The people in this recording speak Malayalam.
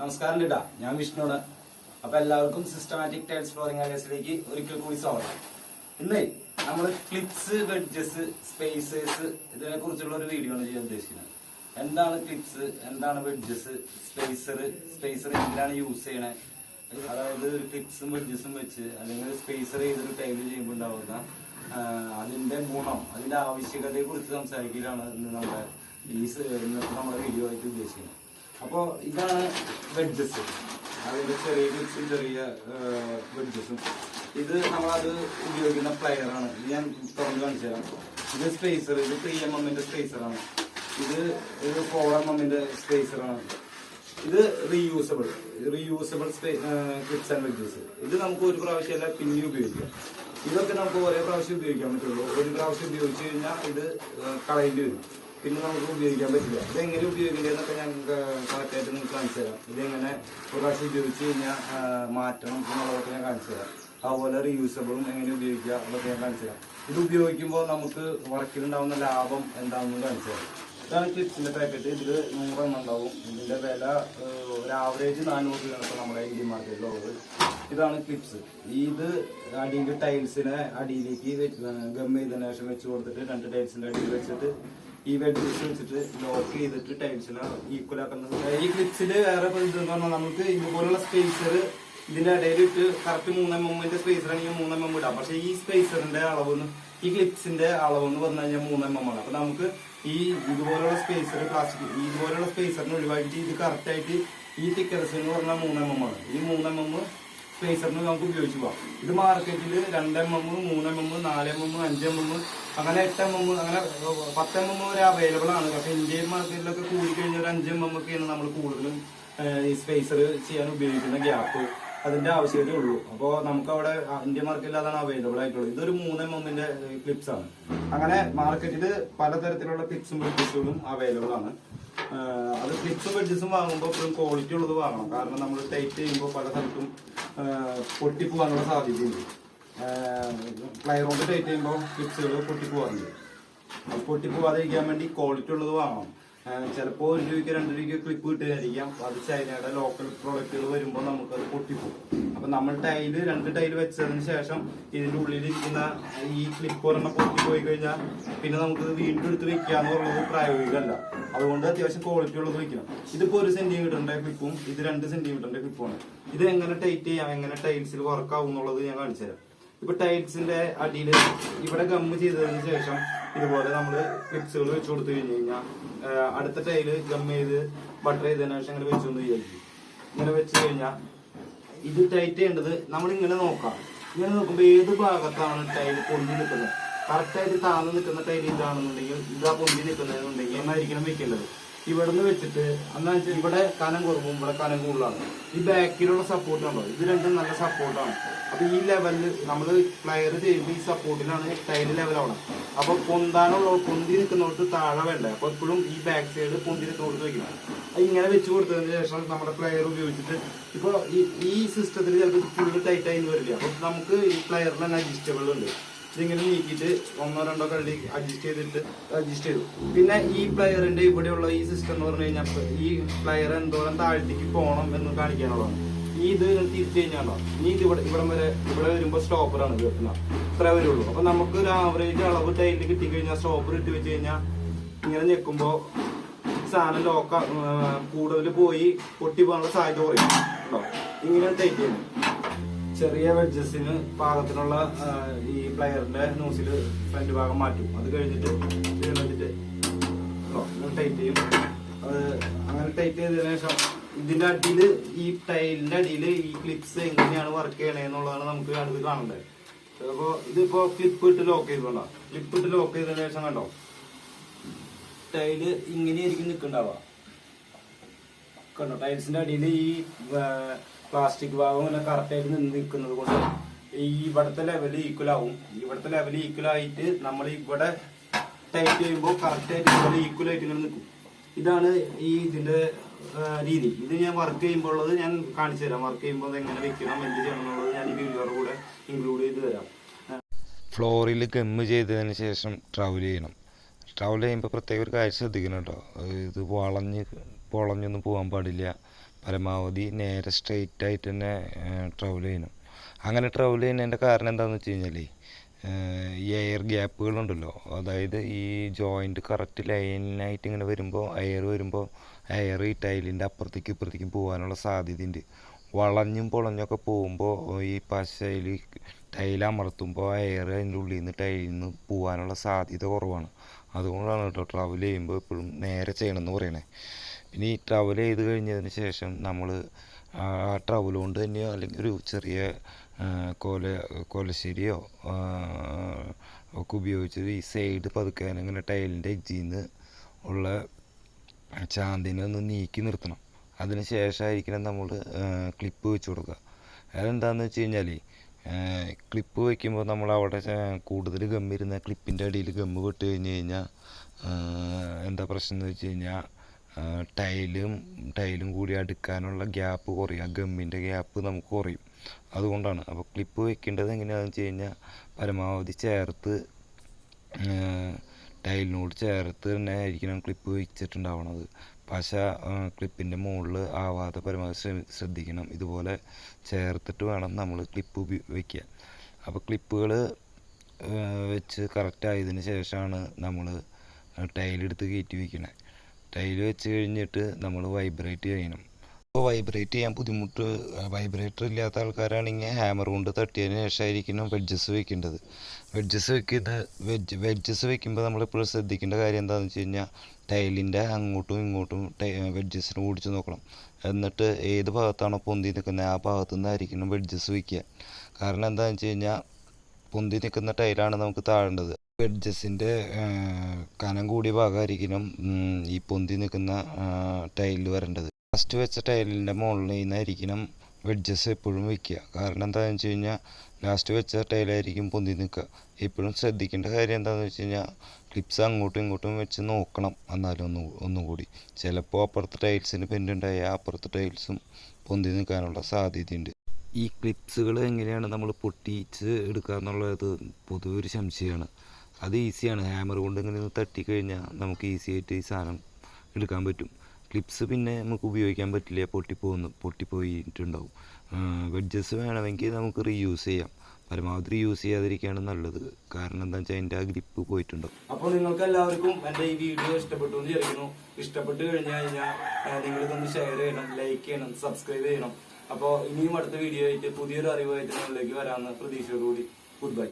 നമസ്കാരം കേട്ടാ, ഞാൻ വിഷ്ണുവാണ്. അപ്പൊ എല്ലാവർക്കും സിസ്റ്റമാറ്റിക് ടൈൽസ് ഫ്ലോറിംഗ് ഐഡിയാസിലേക്ക് ഒരിക്കൽ കൂടി സ്വാഗതം. ഇന്നേ നമ്മൾ ക്ലിപ്സ്, വെഡ്ജസ്, സ്പേസേഴ്സ് ഇതിനെ കുറിച്ചുള്ള ഒരു വീഡിയോ ആണ് ചെയ്യാൻ ഉദ്ദേശിക്കുന്നത്. എന്താണ് ക്ലിപ്സ്, എന്താണ് വെഡ്ജസ്, സ്പേസർ എന്തിനാണ് യൂസ് ചെയ്യണേ, അതായത് ക്ലിപ്സും വെഡ്ജസും വെച്ച് അല്ലെങ്കിൽ സ്പേസർ ചെയ്തൊരു ടൈൽ ചെയ്യുമ്പോൾ ഉണ്ടാവുന്ന അതിന്റെ ഗുണം, അതിന്റെ ആവശ്യകതയെ കുറിച്ച് സംസാരിക്കലാണ് ഇന്ന് നമ്മുടെ വീഡിയോ ആയിട്ട് ഉദ്ദേശിക്കുന്നത്. അപ്പോൾ ഇതാണ് വെഡ്ജസ്, അതിന്റെ ചെറിയ ക്ലിപ്സും ചെറിയ വെഡ്ജസും. ഇത് നമ്മളത് ഉപയോഗിക്കുന്ന പ്ലെയറാണ്. ഇത് ഞാൻ തുറന്ന് കാണിച്ചു തരാം. ഇത് സ്പേസർ, ഇത് 3mm സ്പേസറാണ്. ഇത് ഒരു 4mm സ്പേസറാണ്. ഇത് റീയൂസബിൾ ക്ലിപ്സ് ആൻഡ് വെഡ്ജസ്. ഇത് നമുക്ക് ഒരു പ്രാവശ്യമല്ല പിന്നെ ഉപയോഗിക്കാം. ഇതൊക്കെ നമുക്ക് ഒരേ പ്രാവശ്യം ഉപയോഗിക്കാൻ പറ്റുള്ളൂ. ഒരു പ്രാവശ്യം ഉപയോഗിച്ച് കഴിഞ്ഞാൽ ഇത് കളയേണ്ടി വരും, പിന്നെ നമുക്ക് ഉപയോഗിക്കാൻ പറ്റില്ല. ഇതെങ്ങനെ ഉപയോഗിക്കേണ്ടതെന്നൊക്കെ ഞാൻ കറക്റ്റായിട്ട് നിങ്ങൾക്ക് കാണിച്ചു തരാം. ഇതെങ്ങനെ ഒരു പ്രാവശ്യം ഉപയോഗിച്ച് കഴിഞ്ഞാൽ മാറ്റണം എന്നുള്ളതൊക്കെ ഞാൻ കാണിച്ചു തരാം. അതുപോലെ റീയൂസബിളും എങ്ങനെ ഉപയോഗിക്കുക അതൊക്കെ ഞാൻ കാണിച്ചു തരാം. ഇത് ഉപയോഗിക്കുമ്പോൾ നമുക്ക് വർക്കിലുണ്ടാവുന്ന ലാഭം എന്താണെന്ന് കാണിച്ചു തരാം. ഇതാണ് ക്ലിപ്സിന്റെ പാക്കറ്റ്. ഇതിൽ 100 എണ്ണം ഉണ്ടാവും. ഇതിന്റെ വില ഒരു ആവറേജ് 400 രൂപയാണ് ഇപ്പോൾ നമ്മുടെ ഇന്ത്യൻ മാർക്കറ്റിലുള്ളത്. ഇതാണ് ക്ലിപ്സ്. ഇത് അടിയിൽ ടൈൽസിനെ അടിയിലേക്ക് ഗം ചെയ്തതിനു ശേഷം വെച്ച് കൊടുത്തിട്ട് 2 ടൈൽസിന്റെ അടിയിൽ വെച്ചിട്ട് ഈ വെഡ്ജസ് വെച്ചിട്ട് ലോക്ക് ചെയ്തിട്ട് ടൈൽസിനെ ഈക്വൽ ആക്കുന്ന. ഈ ക്ലിപ്സിൽ വേറെ ഇതെന്ന് പറഞ്ഞാൽ നമുക്ക് ഇതുപോലുള്ള സ്പേസർ ഇതിന്റെ ഇടയിൽ ഇട്ട് കറക്റ്റ് 3mm സ്പേസറാണെങ്കിൽ 3mm ഇടാം. പക്ഷെ ഈ സ്പേസറിന്റെ അളവെന്ന്, ഈ ക്ലിപ്സിന്റെ അളവെന്ന് പറഞ്ഞു കഴിഞ്ഞാൽ 3mm ആണ്. അപ്പൊ നമുക്ക് ഈ ഇതുപോലുള്ള സ്പേസർ, പ്ലാസ്റ്റിക് ഇതുപോലുള്ള സ്പേസറിന് ഒഴിവാക്കിയിട്ട് ഇത് കറക്റ്റ് ആയിട്ട് ഈ തിക്കനസ് എന്ന് പറഞ്ഞാൽ 3mm ആണ്. ഈ 3mm സ്പേസറിന് നമുക്ക് ഉപയോഗിച്ച് പോകാം. ഇത് മാർക്കറ്റിൽ 2mm, 3mm, 4mm, 5mm, അങ്ങനെ 8mm, അങ്ങനെ 10mm വരെ അവൈലബിൾ ആണ്. പക്ഷെ ഇന്ത്യൻ മാർക്കറ്റിലൊക്കെ കൂടിക്കഴിഞ്ഞ ഒരു 5mm ഒക്കെയാണ് നമ്മൾ കൂടുതലും ഈ സ്പേസർ ചെയ്യാൻ ഉപയോഗിക്കുന്ന ഗ്യാപ്പ്. അതിന്റെ ആവശ്യമേ ഉള്ളൂ. അപ്പോൾ നമുക്ക് അവിടെ ഇന്ത്യൻ മാർക്കറ്റിൽ അതാണ് അവൈലബിൾ ആയിട്ടുള്ളത്. ഇതൊരു 3mm ക്ലിപ്സ് ആണ്. അങ്ങനെ മാർക്കറ്റിൽ പലതരത്തിലുള്ള ക്ലിപ്സും വെഡ്ജസുകളും അവൈലബിൾ ആണ്. അത് ക്ലിപ്സും വെഡ്ജസും വാങ്ങുമ്പോൾ എപ്പോഴും ക്വാളിറ്റി ഉള്ളത് വാങ്ങണം. കാരണം നമ്മൾ ടൈറ്റ് ചെയ്യുമ്പോൾ പല സ്ഥലത്തും പൊട്ടിപ്പോകാനുള്ള സാധ്യതയുണ്ട്. പ്ലയർ കൊണ്ട് ടൈറ്റ് ചെയ്യുമ്പോൾ ക്ലിപ്സുകൾ പൊട്ടിപ്പോകാറുണ്ട്. പൊട്ടിപ്പോകാതിരിക്കാൻ വേണ്ടി ക്വാളിറ്റി ഉള്ളത് വാങ്ങണം. ചിലപ്പോൾ 1 രൂപയ്ക്ക് 2 രൂപയ്ക്ക് ക്ലിപ്പ് കിട്ടുകയായിരിക്കാം. അത് ചൈനയുടെ ലോക്കൽ പ്രോഡക്റ്റുകൾ വരുമ്പോൾ നമുക്കത് പൊട്ടിപ്പോകും. അപ്പൊ നമ്മൾ 2 ടൈല് വെച്ചതിന് ശേഷം ഇതിന്റെ ഉള്ളിലിരിക്കുന്ന ഈ ക്ലിപ്പ് ഒരെണ്ണം പൊട്ടിപ്പോയി കഴിഞ്ഞാൽ പിന്നെ നമുക്കത് വീണ്ടും എടുത്ത് വെക്കാന്നുള്ളത് പ്രായോഗികമല്ല. അതുകൊണ്ട് അത്യാവശ്യം ക്വാളിറ്റി ഉള്ളത് വെക്കണം. ഇതിപ്പോ 1 സെന്റിമീറ്ററിന്റെ ക്ലിപ്പും ഇത് 2 സെന്റിമീറ്ററിന്റെ ക്ലിപ്പുമാണ്. ഇത് എങ്ങനെ ടൈറ്റ് ചെയ്യാം, എങ്ങനെ ടൈൽസിൽ വർക്ക് ആവും എന്നുള്ളത് ഞാൻ കാണിച്ചു തരാം. ഇപ്പൊ ടൈൽസിന്റെ അടിയിൽ ഇവിടെ ഗമ്മ് ചെയ്തതിന് ശേഷം ഇതുപോലെ നമ്മൾ ക്ലിപ്സുകൾ വെച്ച് കൊടുത്തു കഴിഞ്ഞു കഴിഞ്ഞാൽ അടുത്ത ടൈല് ഗമ്മ് ചെയ്ത് ബട്ടർ ചെയ്തതിനു ശേഷം ഇങ്ങനെ വെച്ചൊന്ന് വിചാരിക്കും. ഇങ്ങനെ വെച്ച് കഴിഞ്ഞാൽ ഇത് ടൈറ്റ് ചെയ്യേണ്ടത് നമ്മൾ ഇങ്ങനെ നോക്കാം. ഇങ്ങനെ നോക്കുമ്പോൾ ഏത് ഭാഗത്താണ് ടൈല് പൊന്തി നിൽക്കുന്നത്, കറക്റ്റായിട്ട് താഴ്ന്നു നിൽക്കുന്ന ടൈല് ഇതാണെന്നുണ്ടെങ്കിൽ, ഇതാ പൊന്തി നിൽക്കുന്നതെന്നുണ്ടെങ്കിൽ എന്നായിരിക്കണം വെക്കേണ്ടത്. ഇവിടുന്ന് വെച്ചിട്ട് എന്താ വെച്ചാൽ ഇവിടെ കനം കുറവും ഇവിടെ കനം കൂടുതലാണ്. ഈ ബാക്കിലുള്ള സപ്പോർട്ട് ഉണ്ടോ, ഇത് രണ്ടും നല്ല സപ്പോർട്ടാണ്. അപ്പൊ ഈ ലെവലിൽ നമ്മൾ പ്ലെയർ ചെയ്യുമ്പോൾ ഈ സപ്പോർട്ടിലാണ് ടൈല് ലെവലാവണം. അപ്പൊ പൊന്തി നിൽക്കുന്നവർക്ക് താഴെ വേണ്ട. അപ്പൊ എപ്പോഴും ഈ ബാക്ക് സൈഡ് പൊന്തി നിൽക്കുന്നവർക്ക് വെക്കണം. അത് ഇങ്ങനെ വെച്ച് കൊടുത്തതിന് ശേഷം നമ്മുടെ പ്ലെയർ ഉപയോഗിച്ചിട്ട് ഇപ്പൊ ഈ സിസ്റ്റത്തിൽ ചിലപ്പോൾ ഫുള്ള് ടൈറ്റ് ആയി വരില്ല. അപ്പൊ നമുക്ക് ഈ പ്ലെയറിൽ തന്നെ അഡ്ജസ്റ്റബിൾ ഉണ്ട്. ഇതിങ്ങനെ നീക്കിയിട്ട് 1-2 കള്ളി അഡ്ജസ്റ്റ് ചെയ്തു. പിന്നെ ഈ പ്ലെയറിന്റെ ഇവിടെയുള്ള ഈ സിസ്റ്റം എന്ന് പറഞ്ഞു കഴിഞ്ഞാൽ ഈ പ്ലെയർ എന്തോരം താഴത്തേക്ക് പോകണം എന്ന് കാണിക്കാനുള്ളതാണ്. ഈ ഇത് തിരിച്ചു കഴിഞ്ഞാലോ ഇനി ഇവിടെ വരുമ്പോൾ സ്റ്റോപ്പറാണ് കേൾക്കുന്നത്. ഇത്ര വരുള്ളൂ. അപ്പൊ നമുക്ക് ഒരു ആവറേജ് അളവ് ടൈലിൽ കിട്ടിക്കഴിഞ്ഞാൽ സ്റ്റോപ്പർ ഇട്ട് വെച്ച് കഴിഞ്ഞാൽ ഇങ്ങനെ ഞെക്കുമ്പോൾ സാധനം കൂടുതൽ പോയി പൊട്ടി പോകാനുള്ള സാധ്യത കുറയും. ഇങ്ങനെ ടൈറ്റ് ചെയ്യുന്നു. ചെറിയ വെഡ്ജസിന് പാകത്തിനുള്ള ഈ പ്ലെയറിന്റെ നോസിൽ ഫ്രണ്ട് ഭാഗം മാറ്റും. അത് കഴിഞ്ഞിട്ട് ടൈറ്റ് ചെയ്യും. അത് അങ്ങനെ ടൈറ്റ് ചെയ്തതിനു ശേഷം ഇതിന്റെ അടിയിൽ, ഈ ടൈലിന്റെ അടിയിൽ ഈ ക്ലിപ്സ് എങ്ങനെയാണ് വർക്ക് ചെയ്യണേ എന്നുള്ളതാണ് നമുക്ക് അടുത്ത് കാണേണ്ടത്. അപ്പൊ ഇതിപ്പോ ക്ലിപ്പ് ഇട്ട് ലോക്ക് ചെയ്തോണ്ടാ. ക്ലിപ്പ് ഇട്ട് ലോക്ക് ചെയ്തതിനു ശേഷം കണ്ടോ ടൈല് ഇങ്ങനെയായിരിക്കും നിൽക്കണ്ടാവുക. കണ്ടോ ടൈൽസിന്റെ അടിയിൽ ഈ പ്ലാസ്റ്റിക് ഭാഗം ഇങ്ങനെ കറക്റ്റായിട്ട് നിൽക്കുന്നത് കൊണ്ട് ഈ ഇവിടുത്തെ ലെവൽ ഈക്വൽ ആവും. ഇവിടുത്തെ ലെവൽ ഈക്വൽ ആയിട്ട് നമ്മൾ ഇവിടെ ടൈറ്റ് ചെയ്യുമ്പോൾ കറക്റ്റായിട്ട് ഇവിടെ ഈക്വൽ ആയിട്ട് ഇങ്ങനെ നിൽക്കും. ഇതാണ് ഇതിന്റെ രീതി. ഇത് ഞാൻ വർക്ക് ചെയ്യുമ്പോൾ ഉള്ളത് ഞാൻ കാണിച്ചു തരാം. വർക്ക് ചെയ്യുമ്പോൾ എങ്ങനെ വെക്കണം, എന്ത് ചെയ്യണം എന്നുള്ളത് ഞാൻ ഈ വീഡിയോയുടെ കൂടെ ഇൻക്ലൂഡ് ചെയ്ത് തരാം. ഫ്ലോറിൽ ഗമ്മ് ചെയ്തതിന് ശേഷം ട്രാവൽ ചെയ്യണം. ട്രാവൽ ചെയ്യുമ്പോൾ പ്രത്യേക ഒരു കാര്യം ശ്രദ്ധിക്കണം കേട്ടോ. ഇത് പൊളഞ്ഞൊന്നും പോകാൻ പാടില്ല. പരമാവധി നേരെ സ്ട്രെയിറ്റ് ആയിട്ട് തന്നെ ട്രാവൽ ചെയ്യണം. അങ്ങനെ ട്രാവൽ ചെയ്യുന്നതിൻ്റെ കാരണം എന്താണെന്ന് വെച്ച് കഴിഞ്ഞാൽ ഈ എയർ ഗ്യാപ്പുകളുണ്ടല്ലോ, അതായത് ഈ ജോയിൻറ്റ് കറക്റ്റ് ലൈനായിട്ട് ഇങ്ങനെ വരുമ്പോൾ എയർ ഈ ടൈലിൻ്റെ അപ്പുറത്തേക്കും ഇപ്പുറത്തേക്കും പോകാനുള്ള സാധ്യതയുണ്ട്. വളഞ്ഞും പൊളഞ്ഞൊക്കെ പോകുമ്പോൾ ഈ പശയിൽ ടൈൽ അമർത്തുമ്പോൾ എയർ അതിൻ്റെ ഉള്ളിൽ നിന്ന് ടൈലിൽ നിന്ന് പോകാനുള്ള സാധ്യത കുറവാണ്. അതുകൊണ്ടാണ് കേട്ടോ ട്രാവൽ ചെയ്യുമ്പോൾ എപ്പോഴും നേരെ ചെയ്യണമെന്ന് പറയണേ. പിന്നെ ഈ ട്രാവൽ ചെയ്ത് കഴിഞ്ഞതിന് ശേഷം നമ്മൾ ആ ട്രാവൽ കൊണ്ട് തന്നെയോ അല്ലെങ്കിൽ ഒരു ചെറിയ കോലശ്ശേരിയോ ഒക്കെ ഉപയോഗിച്ച് ഈ സൈഡ് പതുക്കെ അങ്ങനെ ടൈലിൻ്റെ എഡ്ജിൽ നിന്ന് ഉള്ള ചാന്തിനെ ഒന്ന് നീക്കി നിർത്തണം. അതിന് ശേഷമായിരിക്കണം നമ്മൾ ക്ലിപ്പ് വെച്ച് കൊടുക്കുക. അതെന്താണെന്ന് വെച്ച് കഴിഞ്ഞാൽ ക്ലിപ്പ് വയ്ക്കുമ്പോൾ നമ്മൾ അവിടെ കൂടുതൽ ഗമ്മിരുന്ന ക്ലിപ്പിൻ്റെ അടിയിൽ ഗമ്മ് വിട്ട് കഴിഞ്ഞ് കഴിഞ്ഞാൽ എന്താ പ്രശ്നം എന്ന് വെച്ച് കഴിഞ്ഞാൽ ടൈലും കൂടി അടുക്കാനുള്ള ഗ്യാപ്പ് കുറയും, ആ ഗമ്മിൻ്റെ ഗ്യാപ്പ് നമുക്ക് കുറയും. അതുകൊണ്ടാണ്. അപ്പോൾ ക്ലിപ്പ് വെക്കേണ്ടത് എങ്ങനെയാണെന്ന് വെച്ച് കഴിഞ്ഞാൽ പരമാവധി ചേർത്ത് ടൈലിനോട് ചേർത്ത് തന്നെ ആയിരിക്കണം ക്ലിപ്പ് വെച്ചിട്ടുണ്ടാവണത്. പശ ക്ലിപ്പിൻ്റെ മുകളിൽ ആവാതെ പരമാവധി ശ്രദ്ധിക്കണം. ഇതുപോലെ ചേർത്തിട്ട് വേണം നമ്മൾ ക്ലിപ്പ് വയ്ക്കുക. അപ്പോൾ ക്ലിപ്പുകൾ വെച്ച് കറക്റ്റ് ആയതിന് ശേഷമാണ് നമ്മൾ ടൈലെടുത്ത് കയറ്റി വയ്ക്കണേ. ടൈൽ വെച്ച് കഴിഞ്ഞിട്ട് നമ്മൾ വൈബ്രേറ്റ് ചെയ്യണം. അപ്പോൾ വൈബ്രേറ്റ് ചെയ്യാൻ ബുദ്ധിമുട്ട്, വൈബ്രേറ്റർ ഇല്ലാത്ത ആൾക്കാരാണെങ്കിൽ ഹാമർ കൊണ്ട് തട്ടിയതിന് ശേഷമായിരിക്കണം വെഡ്ജസ് വെക്കേണ്ടത്. വെഡ്ജസ് വെക്കുമ്പോൾ നമ്മളെപ്പോഴും ശ്രദ്ധിക്കേണ്ട കാര്യം എന്താണെന്ന് വെച്ച് കഴിഞ്ഞാൽ ടൈലിൻ്റെ അങ്ങോട്ടും ഇങ്ങോട്ടും വെഡ്ജസിന് ഓടിച്ച് നോക്കണം. എന്നിട്ട് ഏത് ഭാഗത്താണോ പൊന്തി നിൽക്കുന്നത് ആ ഭാഗത്തു നിന്നായിരിക്കണം വെഡ്ജസ് വയ്ക്കുക. കാരണം എന്താണെന്ന് വെച്ച് കഴിഞ്ഞാൽ പൊന്തി നിൽക്കുന്ന ടൈലാണ് നമുക്ക് താഴേണ്ടത്. വെഡ്ജസിൻ്റെ കനം കൂടിയ ഭാഗമായിരിക്കണം ഈ പൊന്തി നിൽക്കുന്ന ടൈലിൽ വരേണ്ടത്. ലാസ്റ്റ് വെച്ച ടൈലിൻ്റെ മുകളിൽ നിന്നായിരിക്കണം വെഡ്ജസ് എപ്പോഴും വയ്ക്കുക. കാരണം എന്താണെന്ന് വെച്ച് കഴിഞ്ഞാൽ ലാസ്റ്റ് വെച്ച ടൈലായിരിക്കും പൊന്തി നിൽക്കുക. എപ്പോഴും ശ്രദ്ധിക്കേണ്ട കാര്യം എന്താണെന്ന് വെച്ച് കഴിഞ്ഞാൽ ക്ലിപ്സ് അങ്ങോട്ടും ഇങ്ങോട്ടും വെച്ച് നോക്കണം. എന്നാലും ഒന്നും കൂടി ചിലപ്പോൾ അപ്പുറത്തെ ടൈൽസിന് പെൻഡുണ്ടായാൽ അപ്പുറത്തെ ടൈൽസും പൊന്തി നിൽക്കാനുള്ള സാധ്യതയുണ്ട്. ഈ ക്ലിപ്സുകൾ എങ്ങനെയാണ് നമ്മൾ പൊട്ടിച്ച് എടുക്കുക എന്നുള്ളത് പൊതുവെ ഒരു സംശയമാണ്. അത് ഈസിയാണ്. ഹാമർ കൊണ്ട് ഇങ്ങനെ തട്ടിക്കഴിഞ്ഞാൽ നമുക്ക് ഈസി ആയിട്ട് ഈ സാധനം എടുക്കാൻ പറ്റും. ക്ലിപ്സ് പിന്നെ നമുക്ക് ഉപയോഗിക്കാൻ പറ്റില്ല, പൊട്ടിപ്പോയിട്ടുണ്ടാവും. വെഡ്ജസ് വേണമെങ്കിൽ നമുക്ക് റീയൂസ് ചെയ്യാം. പരമാവധി റീയൂസ് ചെയ്യാതിരിക്കുകയാണ് നല്ലത്. കാരണം എന്താ വെച്ചാൽ അതിൻ്റെ ആ ഗ്രിപ്പ് പോയിട്ടുണ്ടാവും. അപ്പോൾ നിങ്ങൾക്ക് എല്ലാവർക്കും എൻ്റെ ഈ വീഡിയോ ഇഷ്ടപ്പെട്ടു എന്ന് വിചാരിക്കുന്നു. ഇഷ്ടപ്പെട്ട് കഴിഞ്ഞാൽ നിങ്ങളിതൊന്ന് ഷെയർ ചെയ്യണം, ലൈക്ക് ചെയ്യണം, സബ്സ്ക്രൈബ് ചെയ്യണം. അപ്പോൾ ഇനിയും അടുത്ത വീഡിയോ ആയിട്ട് പുതിയൊരു അറിവായിട്ട് നിങ്ങളിലേക്ക് വരാമെന്ന് പ്രതീക്ഷയോടുകൂടി ഗുഡ് ബൈ.